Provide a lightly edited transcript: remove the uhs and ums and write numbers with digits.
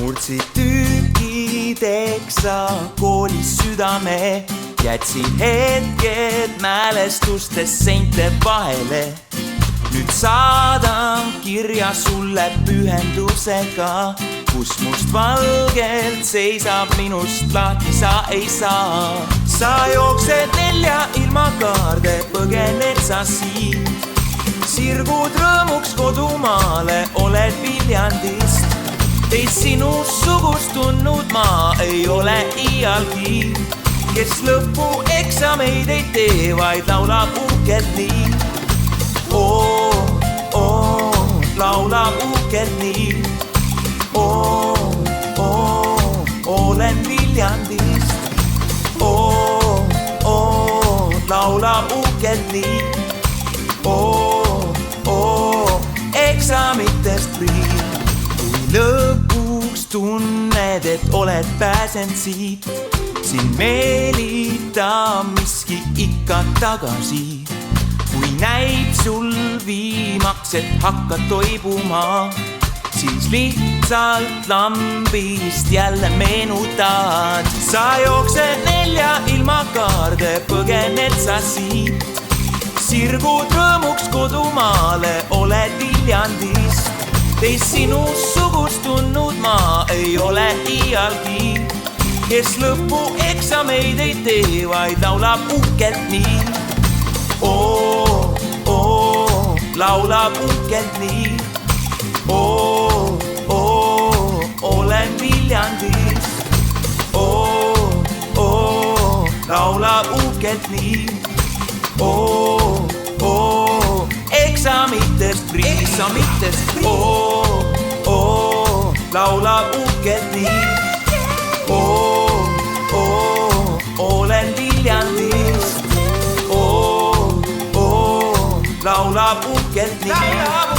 murdsid tükkideks sa koolis südame, jätsid hetked mälestustes seinte vahele. Nüüd saadan kirja sulle pühendusega, kus mustvalgelt seisab minust lahti sa ei saa. Sa jooksed nelja ilma kaarde, põgened sa siit. Sirgud rõõmuks kodumaale, oled Viljandist. Teist sinust sugust tundnud ma ei ole iialgi, kes lõpueksameid ei tee, vaid laulab uhkelt nii. Laulab uhkelt nii. Olen Viljandist. Laulab uhkelt nii. Eksamitest prii. Kui lõpuks tunned, et oled pääsend siit, siin meelitab miski ikka tagasi. Kui näib sul viimaks, et hakkad toibuma, siis lihtsalt lambist jälle meenutad. Sa jooksed nelja ilma kaarde, põgened sa siit. Sirgud rõõmuks kodumaale, oled Viljandist. Teist sinust sugust tundnud ma ei ole iialgi, kes lõpueksameid ei tee, vaid laulab uhkelt nii. Laulab uhkelt nii. Olen Viljandist. Laulab uhkelt nii. Eksamitest prii. Laulab uhkelt nii. Olen Viljandist. Laulab uhkelt nii.